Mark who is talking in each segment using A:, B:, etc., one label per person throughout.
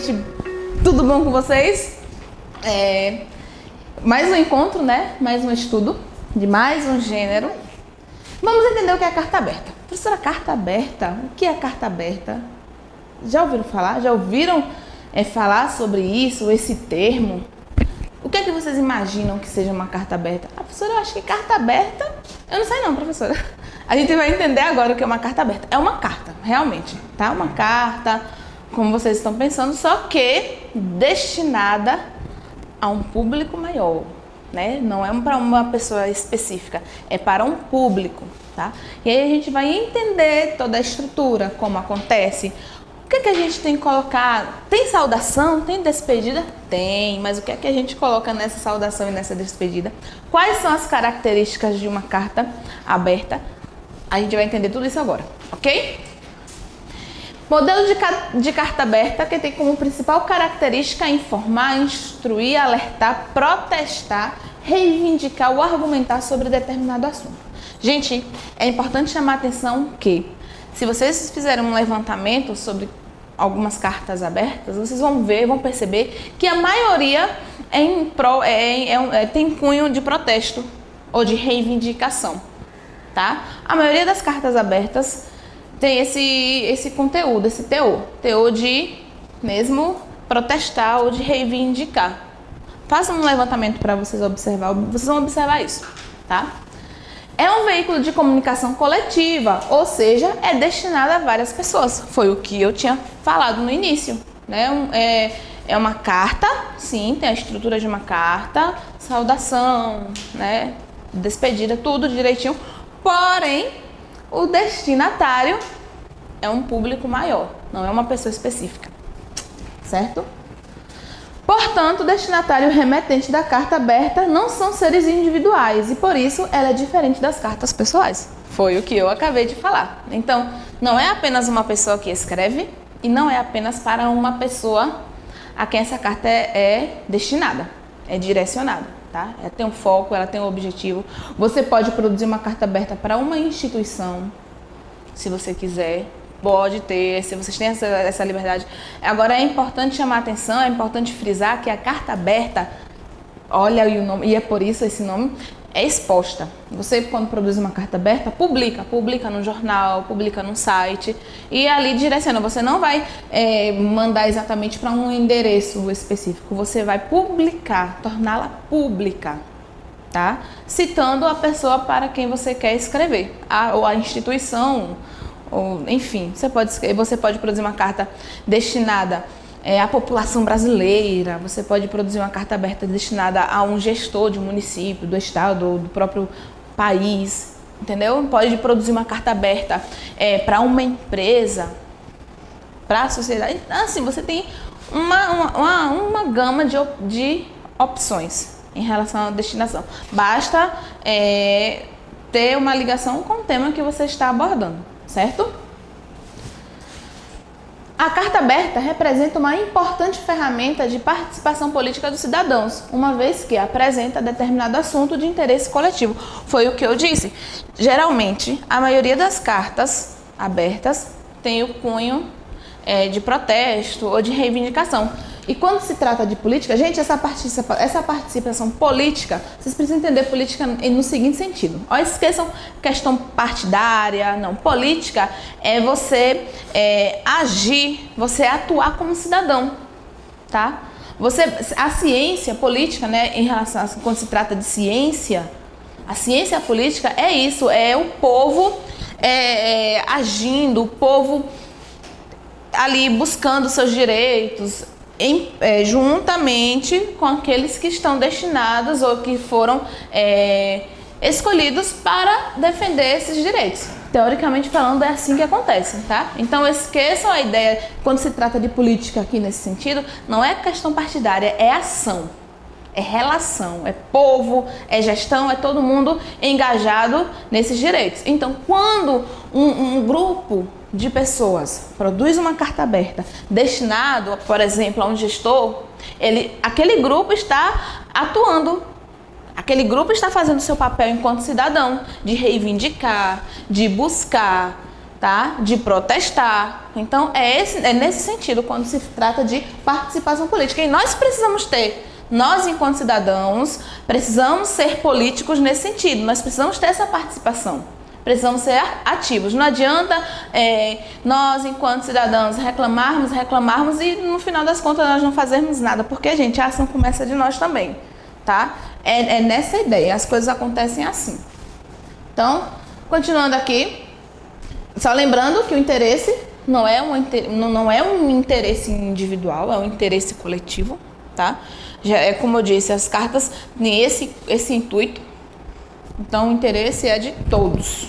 A: noite, tudo bom com vocês? Mais um encontro, né? Mais um estudo de mais um gênero. Vamos entender o que é a carta aberta. Professora, carta aberta, o que é a carta aberta? Já ouviram falar? Já ouviram falar sobre isso, esse termo? O que é que vocês imaginam que seja uma carta aberta? Ah, professora, eu acho que carta aberta... Eu não sei não, professora. A gente vai entender agora o que é uma carta aberta. É uma carta, realmente, tá? Uma carta, como vocês estão pensando, só que destinada a um público maior, né? Não é para uma pessoa específica, é para um público, tá? E aí a gente vai entender toda a estrutura, como acontece. O que é que a gente tem que colocar? Tem saudação? Tem despedida? Tem, mas o que é que a gente coloca nessa saudação e nessa despedida? Quais são as características de uma carta aberta? A gente vai entender tudo isso agora, ok? Modelo de carta aberta que tem como principal característica informar, instruir, alertar, protestar, reivindicar ou argumentar sobre determinado assunto. Gente, é importante chamar a atenção que se vocês fizerem um levantamento sobre algumas cartas abertas, vocês vão ver, vão perceber que a maioria tem cunho de protesto ou de reivindicação, tá? A maioria das cartas abertas tem esse conteúdo, esse teor de mesmo protestar ou de reivindicar. Façam um levantamento para vocês observar, vocês vão observar isso, tá? É um veículo de comunicação coletiva, ou seja, é destinado a várias pessoas. Foi o que eu tinha falado no início, né? É uma carta, sim, tem a estrutura de uma carta, saudação, né? Despedida, tudo direitinho. Porém, o destinatário é um público maior, não é uma pessoa específica, certo? Portanto, o destinatário e o remetente da carta aberta não são seres individuais e, por isso, ela é diferente das cartas pessoais. Foi o que eu acabei de falar. Então, não é apenas uma pessoa que escreve e não é apenas para uma pessoa a quem essa carta é destinada, é direcionada, tá? Ela tem um foco, ela tem um objetivo. Você pode produzir uma carta aberta para uma instituição, se você quiser. Pode ter, se vocês têm essa liberdade. Agora é importante chamar a atenção, é importante frisar que a carta aberta, olha aí o nome, e é por isso esse nome, é exposta. Você, quando produz uma carta aberta, publica no jornal, publica no site e ali direciona. Você não vai mandar exatamente para um endereço específico, você vai publicar, torná-la pública, tá? Citando a pessoa para quem você quer escrever, ou a instituição. Ou, enfim, você pode produzir uma carta destinada à população brasileira, você pode produzir uma carta aberta destinada a um gestor de um município, do estado ou do próprio país, entendeu? Pode produzir uma carta aberta para uma empresa, para a sociedade. Assim, você tem uma gama de opções em relação à destinação. Basta ter uma ligação com o tema que você está abordando. Certo? A carta aberta representa uma importante ferramenta de participação política dos cidadãos, uma vez que apresenta determinado assunto de interesse coletivo. Foi o que eu disse. Geralmente, a maioria das cartas abertas tem o cunho de protesto ou de reivindicação. E quando se trata de política, gente, essa participação política, vocês precisam entender política no seguinte sentido. Ó, esqueçam questão partidária, não. Política é você agir, você atuar como cidadão, tá? A ciência política, né, em relação quando se trata de ciência, a ciência política é isso, é o povo agindo, o povo ali buscando seus direitos, juntamente com aqueles que estão destinados ou que foram escolhidos para defender esses direitos. Teoricamente falando, é assim que acontece, tá? Então esqueçam a ideia, quando se trata de política aqui nesse sentido, não é questão partidária, é ação, é relação, é povo, é gestão, é todo mundo engajado nesses direitos. Então, quando um grupo de pessoas produz uma carta aberta destinado, por exemplo, a um gestor, aquele grupo está atuando, aquele grupo está fazendo seu papel enquanto cidadão, de reivindicar, de buscar, tá? De protestar. Então, é nesse sentido quando se trata de participação política. E nós precisamos ter, nós enquanto cidadãos, precisamos ser políticos nesse sentido. Nós precisamos ter essa participação. Precisamos ser ativos. Não adianta nós, enquanto cidadãos, reclamarmos e no final das contas nós não fazermos nada. Porque, gente, a ação começa de nós também, tá? É nessa ideia, as coisas acontecem assim. Então, continuando aqui, só lembrando que o interesse não é um interesse individual, é um interesse coletivo, tá? Já é como eu disse, as cartas têm esse intuito. Então, o interesse é de todos.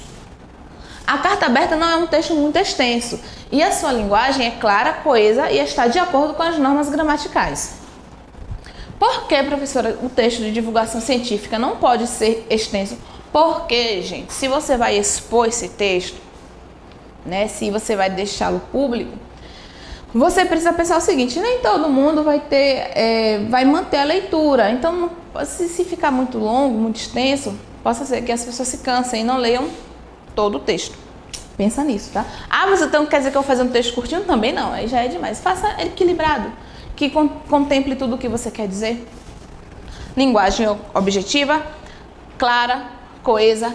A: A carta aberta não é um texto muito extenso e a sua linguagem é clara, coesa e está de acordo com as normas gramaticais. Por que, professora, o texto de divulgação científica não pode ser extenso? Porque, gente, se você vai expor esse texto, né, se você vai deixá-lo público, você precisa pensar o seguinte: nem todo mundo vai manter a leitura. Então, se ficar muito longo, muito extenso, possa ser que as pessoas se cansem e não leiam todo o texto. Pensa nisso, tá? Ah, mas então quer dizer que eu vou fazer um texto curtinho? Também não, aí já é demais. Faça equilibrado, que contemple tudo o que você quer dizer. Linguagem objetiva, clara, coesa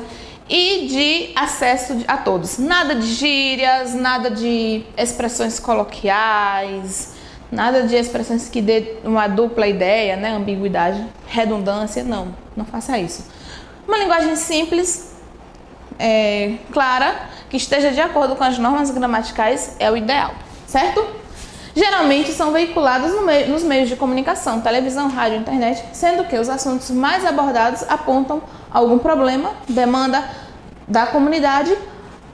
A: e de acesso a todos. Nada de gírias, nada de expressões coloquiais, nada de expressões que dê uma dupla ideia, né? Ambiguidade, redundância, não faça isso. Uma linguagem simples, clara, que esteja de acordo com as normas gramaticais é o ideal, certo? Geralmente são veiculados nos meios de comunicação, televisão, rádio, internet, sendo que os assuntos mais abordados apontam algum problema, demanda da comunidade,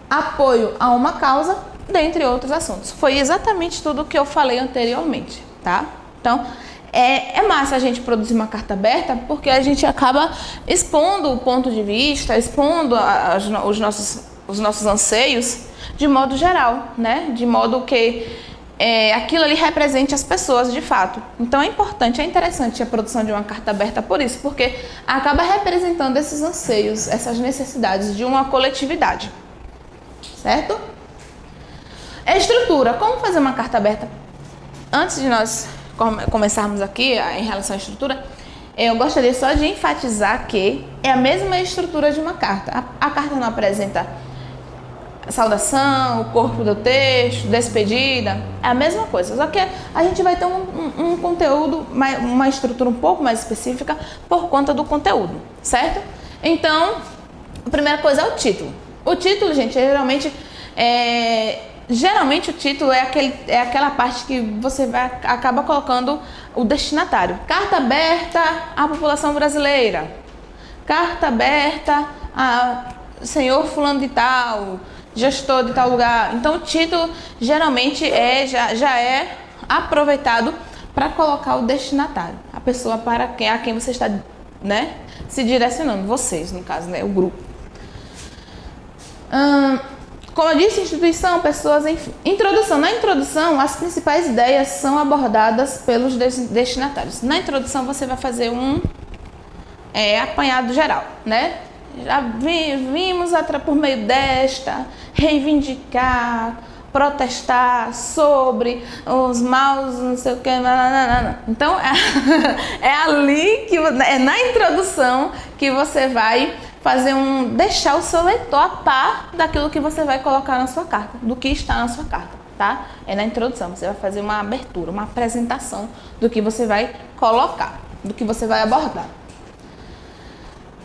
A: apoio a uma causa, dentre outros assuntos. Foi exatamente tudo o que eu falei anteriormente, tá? Então, é massa a gente produzir uma carta aberta porque a gente acaba expondo o ponto de vista, expondo os nossos anseios de modo geral, né? De modo que aquilo ali represente as pessoas de fato. Então é importante, é interessante a produção de uma carta aberta por isso, porque acaba representando esses anseios, essas necessidades de uma coletividade, certo? A estrutura, como fazer uma carta aberta? Antes de nós começarmos aqui em relação à estrutura, eu gostaria só de enfatizar que é a mesma estrutura de uma carta. A carta não apresenta saudação, o corpo do texto, despedida, é a mesma coisa, só que a gente vai ter um conteúdo, uma estrutura um pouco mais específica por conta do conteúdo, certo? Então, a primeira coisa é o título. O título, gente, geralmente o título é aquela parte que você acaba colocando o destinatário. Carta aberta à população brasileira. Carta aberta a senhor fulano de tal, gestor de tal lugar. Então o título geralmente já é aproveitado para colocar o destinatário, a pessoa a quem você está, né, se direcionando, vocês no caso, né, o grupo. Como eu disse, instituição, pessoas, enfim. Introdução. Na introdução, as principais ideias são abordadas pelos destinatários. Na introdução, você vai fazer um apanhado geral, né? Já vimos por meio desta reivindicar, protestar sobre os maus, não sei o que, não. Então, ali que é na introdução que você vai deixar o seu leitor a par daquilo que você vai colocar na sua carta, do que está na sua carta, tá? É na introdução, você vai fazer uma abertura, uma apresentação do que você vai colocar, do que você vai abordar.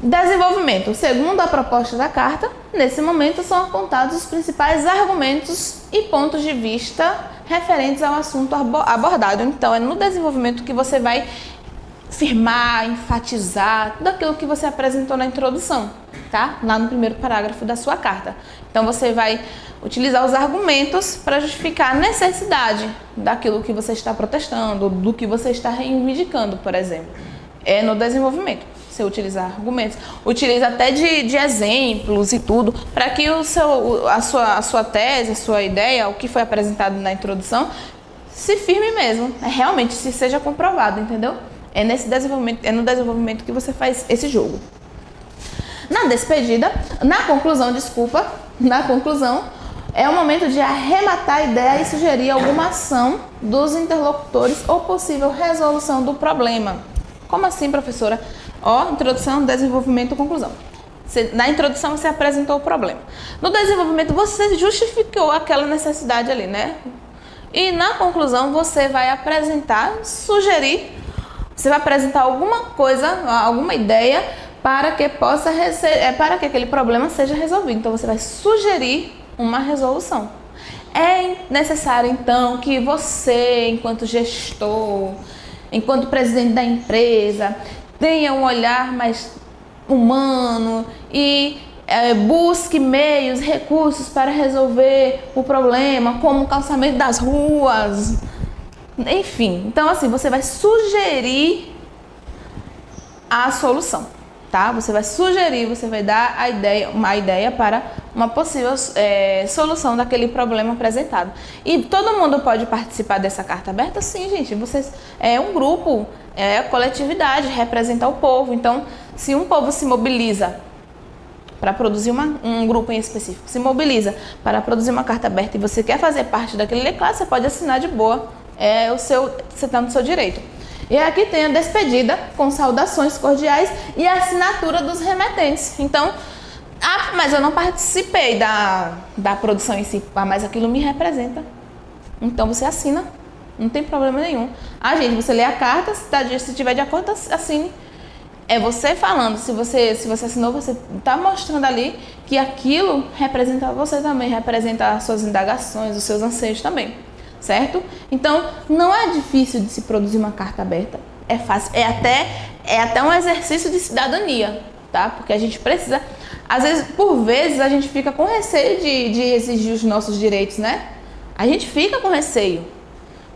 A: Desenvolvimento. Segundo a proposta da carta, nesse momento são apontados os principais argumentos e pontos de vista referentes ao assunto abordado. Então, é no desenvolvimento que você vai afirmar, enfatizar tudo aquilo que você apresentou na introdução, tá? Lá no primeiro parágrafo da sua carta. Então, você vai utilizar os argumentos para justificar a necessidade daquilo que você está protestando, do que você está reivindicando, por exemplo. É no desenvolvimento. Você utilizar argumentos, utiliza até de exemplos e tudo, para que a sua tese, a sua ideia, o que foi apresentado na introdução, se firme mesmo, realmente se seja comprovado, entendeu? É no desenvolvimento que você faz esse jogo. Na conclusão, é o momento de arrematar a ideia e sugerir alguma ação dos interlocutores ou possível resolução do problema. Como assim, professora? Ó, introdução, desenvolvimento, conclusão. Na introdução você apresentou o problema. No desenvolvimento você justificou aquela necessidade ali, né? E na conclusão você vai apresentar, sugerir, você vai apresentar alguma coisa, alguma ideia para que para que aquele problema seja resolvido. Então você vai sugerir uma resolução. É necessário então que você, enquanto gestor, enquanto presidente da empresa, tenha um olhar mais humano e busque meios, recursos para resolver o problema, como o calçamento das ruas, enfim. Então assim, você vai sugerir a solução, tá? Você vai sugerir, você vai dar uma ideia para uma possível solução daquele problema apresentado. E todo mundo pode participar dessa carta aberta? Sim, gente. Vocês é um grupo, é a coletividade, representa o povo. Então, se um povo se mobiliza para produzir um grupo em específico, se mobiliza para produzir uma carta aberta e você quer fazer parte daquele classe, você pode assinar de boa. Você está no seu direito. E aqui tem a despedida com saudações cordiais e a assinatura dos remetentes. Então, mas eu não participei da produção em si, mas aquilo me representa. Então você assina, não tem problema nenhum. Gente, você lê a carta, se tiver de acordo, assine. É você falando, se você assinou, você está mostrando ali que aquilo representa você também, representa as suas indagações, os seus anseios também, certo? Então, não é difícil de se produzir uma carta aberta, é fácil, é até um exercício de cidadania, tá? Porque a gente precisa, às vezes, por vezes, a gente fica com receio de exigir os nossos direitos, né? A gente fica com receio.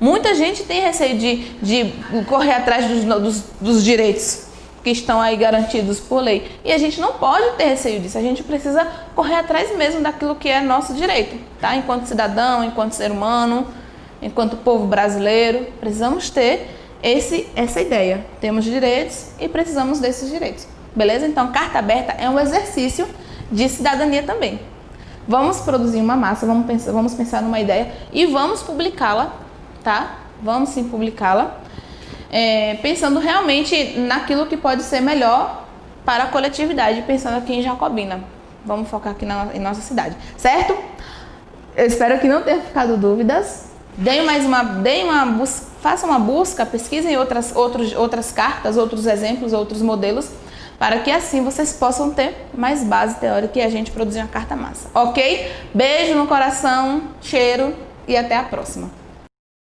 A: Muita gente tem receio de correr atrás dos direitos que estão aí garantidos por lei. E a gente não pode ter receio disso. A gente precisa correr atrás mesmo daquilo que é nosso direito, tá? Enquanto cidadão, enquanto ser humano, enquanto povo brasileiro, precisamos ter essa ideia. Temos direitos e precisamos desses direitos. Beleza? Então, carta aberta é um exercício de cidadania também. Vamos produzir uma massa, vamos pensar numa ideia e vamos publicá-la, tá? Vamos sim publicá-la. Pensando realmente naquilo que pode ser melhor para a coletividade, pensando aqui em Jacobina. Vamos focar aqui em nossa cidade, certo? Eu espero que não tenha ficado dúvidas. Faça uma busca, pesquisem outras cartas, outros exemplos, outros modelos, para que assim vocês possam ter mais base teórica e a gente produzir uma carta massa, ok? Beijo no coração, cheiro e até a próxima.